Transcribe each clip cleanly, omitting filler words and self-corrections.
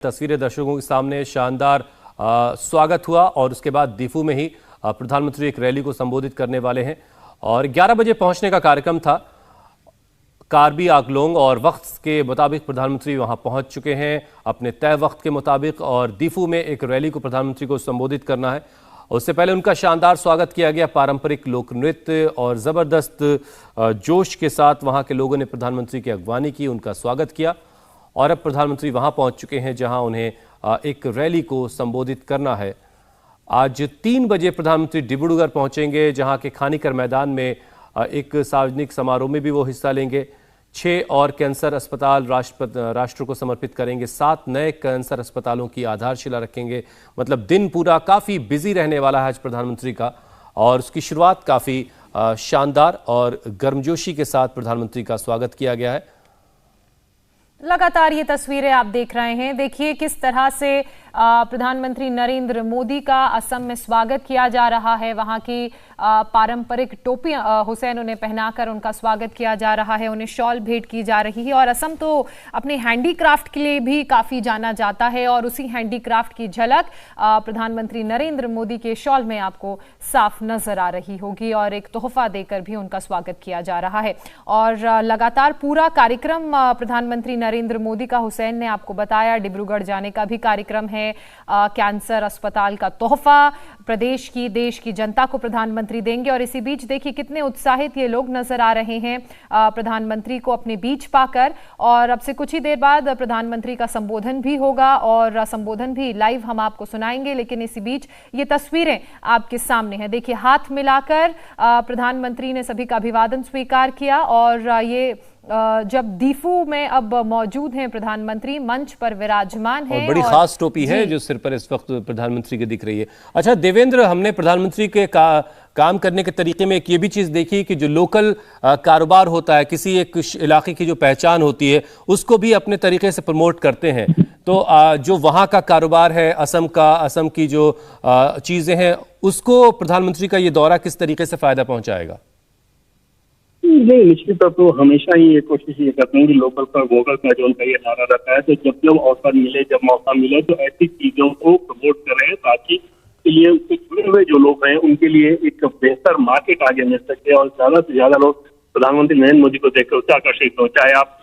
तस्वीरें दर्शकों के सामने शानदार स्वागत हुआ और उसके बाद दीफू में ही प्रधानमंत्री एक रैली को संबोधित करने वाले हैं और 11 बजे पहुंचने का कार्यक्रम था। कार्बी आंगलोंग और वक्त के मुताबिक प्रधानमंत्री वहां पहुंच चुके हैं अपने तय वक्त के मुताबिक और दीफू में एक रैली को प्रधानमंत्री को संबोधित करना है। उससे पहले उनका शानदार स्वागत किया गया। पारंपरिक लोक नृत्य और ज़बरदस्त जोश के साथ वहां के लोगों ने प्रधानमंत्री की अगवानी की, उनका स्वागत किया और अब प्रधानमंत्री वहां पहुंच चुके हैं जहां उन्हें एक रैली को संबोधित करना है। आज 3 बजे प्रधानमंत्री डिब्रूगढ़ पहुंचेंगे जहां के खानीकर मैदान में एक सार्वजनिक समारोह में भी वो हिस्सा लेंगे। 6 और कैंसर अस्पताल राष्ट्र को समर्पित करेंगे। 7 नए कैंसर अस्पतालों की आधारशिला रखेंगे। मतलब दिन पूरा काफ़ी बिजी रहने वाला है आज प्रधानमंत्री का और उसकी शुरुआत काफ़ी शानदार और गर्मजोशी के साथ प्रधानमंत्री का स्वागत किया गया है। लगातार ये तस्वीरें आप देख रहे हैं। देखिए किस तरह से प्रधानमंत्री नरेंद्र मोदी का असम में स्वागत किया जा रहा है। वहां की पारंपरिक टोपी हुसैन उन्हें पहनाकर उनका स्वागत किया जा रहा है, उन्हें शॉल भेंट की जा रही है। और असम तो अपने हैंडीक्राफ्ट के लिए भी काफी जाना जाता है और उसी हैंडीक्राफ्ट की झलक प्रधानमंत्री नरेंद्र मोदी के शॉल में आपको साफ नजर आ रही होगी और एक तोहफा देकर भी उनका स्वागत किया जा रहा है। और लगातार पूरा कार्यक्रम प्रधानमंत्री नरेंद्र मोदी का, हुसैन ने आपको बताया, डिब्रूगढ़ जाने का भी कार्यक्रम है। कैंसर अस्पताल का तोहफा प्रदेश की, देश की जनता को प्रधानमंत्री देंगे। और इसी बीच देखिए कितने उत्साहित ये लोग नजर आ रहे हैं प्रधानमंत्री को अपने बीच पाकर। और अब से कुछ ही देर बाद प्रधानमंत्री का संबोधन भी होगा और संबोधन भी लाइव हम आपको सुनाएंगे। लेकिन इसी बीच ये तस्वीरें आपके सामने हैं। देखिए हाथ मिलाकर प्रधानमंत्री ने सभी का अभिवादन स्वीकार किया और ये जब दीफू में अब मौजूद हैं प्रधानमंत्री, मंच पर विराजमान हैं। और बड़ी खास टोपी है जो सिर पर इस वक्त प्रधानमंत्री के दिख रही है। अच्छा देवेंद्र, हमने प्रधानमंत्री के काम करने के तरीके में एक ये भी चीज़ देखी कि जो लोकल कारोबार होता है, किसी एक इलाके की जो पहचान होती है उसको भी अपने तरीके से प्रमोट करते हैं। तो जो वहाँ का कारोबार है, असम की जो चीज़ें हैं, उसको प्रधानमंत्री का ये दौरा किस तरीके से फ़ायदा पहुँचाएगा? नहीं, निश्चित तौर पर हमेशा ही ये कोशिश ये करते हैं कि लोकल पर वोकल का जो उनका ये नारा रहता है, तो जब अवसर मिले, जब मौका मिले तो ऐसी चीजों को प्रमोट करें ताकि ये उससे जुड़े हुए जो लोग हैं उनके लिए एक बेहतर मार्केट आगे मिल सके और ज्यादा से ज्यादा लोग प्रधानमंत्री नरेंद्र मोदी को देखकर उससे आकर्षित हो। चाहे आप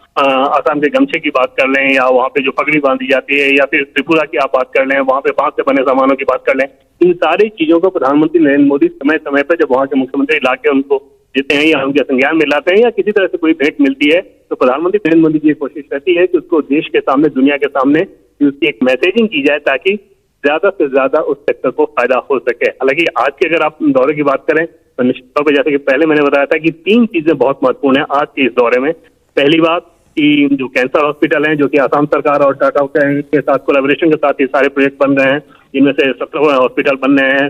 असम के गमछे की बात कर लें या वहाँ पे जो पगड़ी बांधी जाती है या फिर त्रिपुरा की आप बात कर लें, वहाँ पे बांस से बने सामानों की बात कर लें, इन सारी चीजों को प्रधानमंत्री नरेंद्र मोदी समय समय पर जब वहाँ के मुख्यमंत्री लाके उनको देते हैं या उनके संज्ञान में लाते हैं या किसी तरह से कोई भेंट मिलती है, तो प्रधानमंत्री नरेंद्र मोदी की कोशिश रहती है कि उसको देश के सामने, दुनिया के सामने उसकी एक मैसेजिंग की जाए ताकि ज्यादा से ज्यादा उस सेक्टर को फायदा हो सके। हालांकि आज के अगर आप दौरे की बात करें तो निश्चित तौर पर, जैसे कि पहले मैंने बताया था कि 3 चीजें बहुत महत्वपूर्ण है आज के इस दौरे में। पहली बात कि जो कैंसर हॉस्पिटल हैं, जो कि असम सरकार और टाटा के साथ कोलैबोरेशन के साथ ये सारे प्रोजेक्ट बन रहे हैं, जिनमें से 17 हॉस्पिटल बन रहे हैं।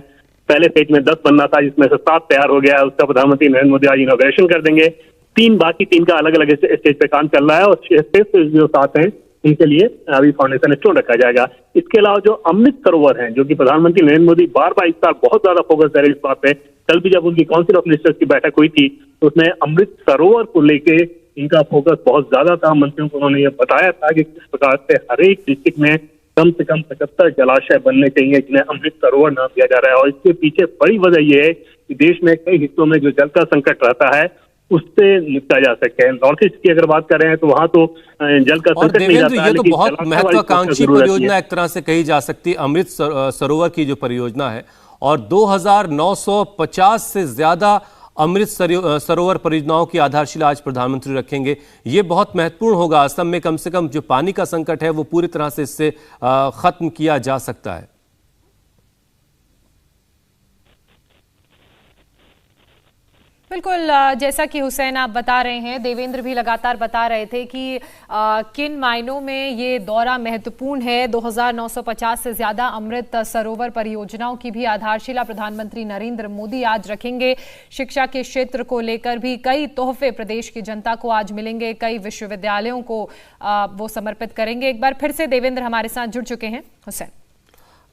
पहले स्टेज में 10 बनना था, जिसमें से 7 तैयार हो गया है, उसका प्रधानमंत्री नरेंद्र मोदी आज इनॉग्रेशन कर देंगे। 3 का अलग अलग स्टेज पे काम चल रहा है और शेष जो 7 हैं उनके लिए अभी फाउंडेशन स्टोन रखा जाएगा। इसके अलावा जो अमृत सरोवर हैं, जो कि प्रधानमंत्री नरेंद्र मोदी बार बार इस साल बहुत ज्यादा फोकस दे रहे इस बात पे, कल भी जब उनकी काउंसिल ऑफ मिनिस्टर्स की बैठक हुई थी तो उसमें अमृत सरोवर को लेके इनका फोकस बहुत ज्यादा था। मंत्रियों को उन्होंने ये बताया था कि किस प्रकार से हर एक डिस्ट्रिक्ट में कम से कम 75 जलाशय बनने चाहिए जिन्हें अमृत सरोवर नाम दिया जा रहा है। और इसके पीछे बड़ी वजह यह है कि देश में कई हिस्सों में जो जल का संकट रहता है उससे निपटा जा सके। नॉर्थ ईस्ट की अगर बात करें तो वहां तो जल का संकट नहीं जाता है। ये तो बहुत महत्वाकांक्षी परियोजना एक तरह से कही जा सकती है, अमृत सरोवर की जो परियोजना है, और 2950 से ज्यादा अमृत सरोवर परियोजनाओं की आधारशिला आज प्रधानमंत्री रखेंगे। ये बहुत महत्वपूर्ण होगा। असम में कम से कम जो पानी का संकट है वो पूरी तरह से इससे खत्म किया जा सकता है। बिल्कुल, जैसा कि हुसैन आप बता रहे हैं, देवेंद्र भी लगातार बता रहे थे कि किन मायनों में ये दौरा महत्वपूर्ण है। 2950 से ज्यादा अमृत सरोवर परियोजनाओं की भी आधारशिला प्रधानमंत्री नरेंद्र मोदी आज रखेंगे। शिक्षा के क्षेत्र को लेकर भी कई तोहफे प्रदेश की जनता को आज मिलेंगे, कई विश्वविद्यालयों को वो समर्पित करेंगे। एक बार फिर से देवेंद्र हमारे साथ जुड़ चुके हैं। हुसैन,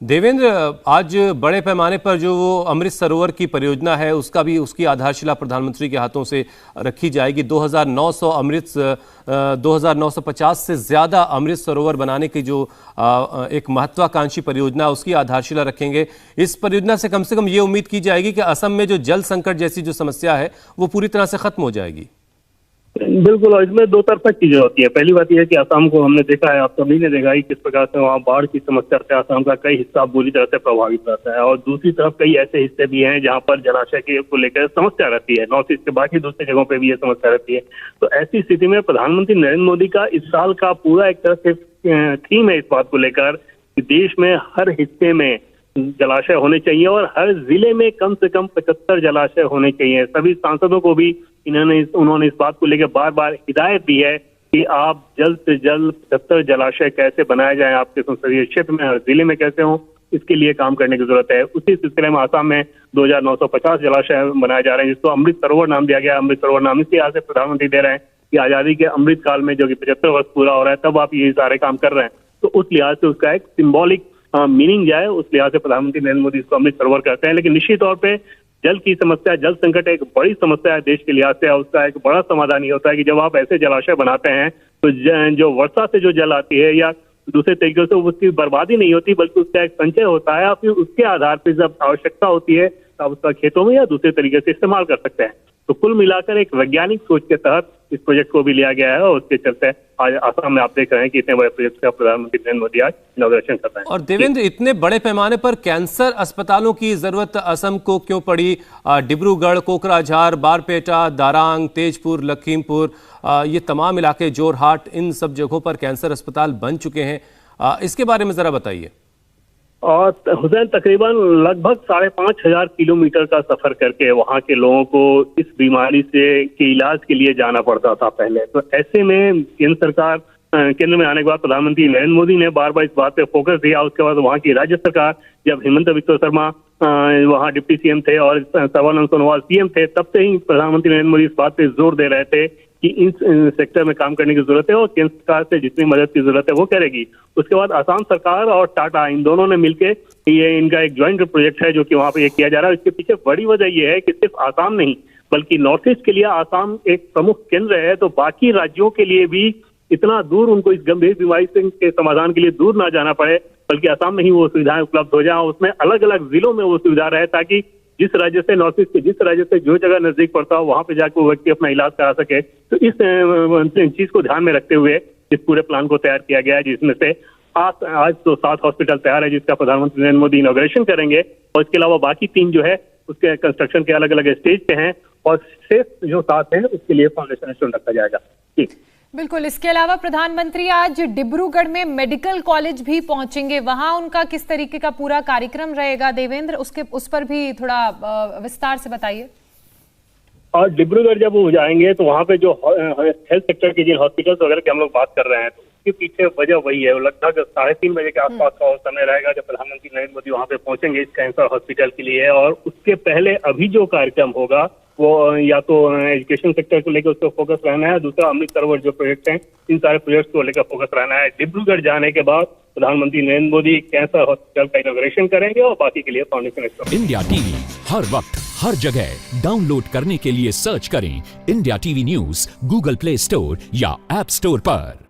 देवेंद्र, आज बड़े पैमाने पर जो वो अमृत सरोवर की परियोजना है उसकी आधारशिला प्रधानमंत्री के हाथों से रखी जाएगी। 2950 से ज़्यादा अमृत सरोवर बनाने की जो एक महत्वाकांक्षी परियोजना उसकी आधारशिला रखेंगे। इस परियोजना से कम ये उम्मीद की जाएगी कि असम में जो जल संकट जैसी जो समस्या है वो पूरी तरह से खत्म हो जाएगी। बिल्कुल, और इसमें दो तरफा चीजें होती है। पहली बात यह है कि असम को हमने देखा है, आप सभी ने देखा है किस प्रकार से वहाँ बाढ़ की समस्या से असम का कई हिस्सा बुरी तरह से प्रभावित रहता है, और दूसरी तरफ कई ऐसे हिस्से भी हैं जहाँ पर जलाशय के को लेकर समस्या रहती है। नॉर्थ ईस्ट के बाकी दूसरी जगहों पर भी ये समस्या रहती है। तो ऐसी स्थिति में प्रधानमंत्री नरेंद्र मोदी का इस साल का पूरा एक तरह से थीम है इस बात को लेकर कि देश में हर हिस्से में जलाशय होने चाहिए और हर जिले में कम से कम 75 जलाशय होने चाहिए। सभी सांसदों को भी उन्होंने इस बात को लेकर बार बार हिदायत दी है कि आप जल्द से जल्द 75 जलाशय कैसे बनाए जाएं आपके संसदीय क्षेत्र में, हर जिले में कैसे हों, इसके लिए काम करने की जरूरत है। उसी सिलसिले में आसाम में 2950 जलाशय बनाए जा रहे हैं, जिसको अमृत सरोवर नाम दिया गया। अमृत सरोवर नाम इसलिए आज से प्रधानमंत्री दे रहे हैं कि आजादी के अमृत काल में जो कि 75 वर्ष पूरा हो रहा है तब आप ये सारे काम कर रहे हैं, तो उस लिहाज से उसका एक सिंबॉलिक मीनिंग जाए, उस लिहाज से प्रधानमंत्री नरेंद्र मोदी इसको अमृत सरोवर कहते हैं। लेकिन निश्चित तौर पे जल की समस्या, जल संकट एक बड़ी समस्या है देश के लिहाज से। उसका एक बड़ा समाधान ये होता है कि जब आप ऐसे जलाशय बनाते हैं तो जो वर्षा से जो जल आती है या दूसरे तरीके से उसकी बर्बादी नहीं होती, बल्कि उसका एक संचय होता है। और फिर उसके आधार पर जब आवश्यकता होती है तब उसका खेतों में या दूसरे तरीके से इस्तेमाल कर सकते हैं। तो कुल मिलाकर एक वैज्ञानिक सोच के तहत इस प्रोजेक्ट को भी लिया गया है, और उसके चलते आज आसाम में आप देख रहे हैं कि इतने बड़े प्रोजेक्ट का प्रधानमंत्री नरेंद्र मोदी आज इनॉग्रेशन कर रहे हैं। और देवेंद्र, इतने बड़े पैमाने पर कैंसर अस्पतालों की जरूरत असम को क्यों पड़ी? डिब्रूगढ़, कोकराझार, बारपेटा, दारांग, तेजपुर, लखीमपुर, ये तमाम इलाके, जोरहाट, इन सब जगहों पर कैंसर अस्पताल बन चुके हैं। इसके बारे में जरा बताइए। और हुसैन, तकरीबन लगभग 5,500 किलोमीटर का सफर करके वहाँ के लोगों को इस बीमारी के इलाज के लिए जाना पड़ता था पहले। तो ऐसे में केंद्र में आने के बाद प्रधानमंत्री नरेंद्र मोदी ने बार बार इस बात पे फोकस दिया। उसके बाद वहाँ की राज्य सरकार, जब हेमंत बिस्वा शर्मा वहाँ डिप्टी सीएम थे और सर्बानंद सोनोवाल सीएम थे, तब से ही प्रधानमंत्री नरेंद्र मोदी इस बात पे जोर दे रहे थे कि इन सेक्टर में काम करने की जरूरत है और केंद्र सरकार से जितनी मदद की जरूरत है वो करेगी। उसके बाद असम सरकार और टाटा, इन दोनों ने मिलकर ये इनका एक ज्वाइंट प्रोजेक्ट है जो कि वहाँ पे ये किया जा रहा है। इसके पीछे बड़ी वजह ये है कि सिर्फ आसाम नहीं बल्कि नॉर्थ ईस्ट के लिए आसाम एक प्रमुख केंद्र है, तो बाकी राज्यों के लिए भी इतना दूर उनको इस गंभीर बीमारी के समाधान के लिए दूर ना जाना पड़े, बल्कि आसाम में ही वो सुविधाएं उपलब्ध हो जाए, उसमें अलग अलग जिलों में वो सुविधा रहे, ताकि जिस राज्य से, नॉर्थ ईस्ट के जिस राज्य से जो जगह नजदीक पड़ता हो वहां पे जाकर वो व्यक्ति अपना इलाज करा सके। तो इस चीज को ध्यान में रखते हुए इस पूरे प्लान को तैयार किया गया है, जिसमें से आज तो 7 हॉस्पिटल तैयार है जिसका प्रधानमंत्री नरेंद्र मोदी इनॉग्रेशन करेंगे, और इसके अलावा बाकी 3 जो है उसके कंस्ट्रक्शन के अलग अलग स्टेज पे हैं, और शेष जो 7 है उसके लिए फाउंडेशन स्टोन रखा जाएगा। ठीक, बिल्कुल। इसके अलावा प्रधानमंत्री आज डिब्रूगढ़ में मेडिकल कॉलेज भी पहुंचेंगे, वहां उनका किस तरीके का पूरा कार्यक्रम रहेगा देवेंद्र, उस पर भी थोड़ा विस्तार से बताइए। और डिब्रूगढ़ जब वो जाएंगे तो वहाँ पे जो हेल्थ सेक्टर के जिन हॉस्पिटल्स वगैरह की हम लोग बात कर रहे हैं, तो उसके पीछे वजह वही है। लगभग 3:30 बजे के आसपास का समय रहेगा जब प्रधानमंत्री नरेंद्र मोदी वहाँ पे पहुंचेंगे इस कैंसर हॉस्पिटल के लिए। और उसके पहले अभी जो कार्यक्रम होगा वो या तो एजुकेशन सेक्टर को लेकर उसको फोकस रहना है, दूसरा अमृत सरोवर जो प्रोजेक्ट हैं इन सारे प्रोजेक्ट्स को लेकर फोकस रहना है। डिब्रूगढ़ जाने के बाद प्रधानमंत्री नरेंद्र मोदी कैंसर हॉस्पिटल का इनॉग्रेशन करेंगे और बाकी के लिए फाउंडेशन। इंडिया टीवी हर वक्त हर जगह डाउनलोड करने के लिए सर्च करें India TV news Google play store या ऐप स्टोर पर।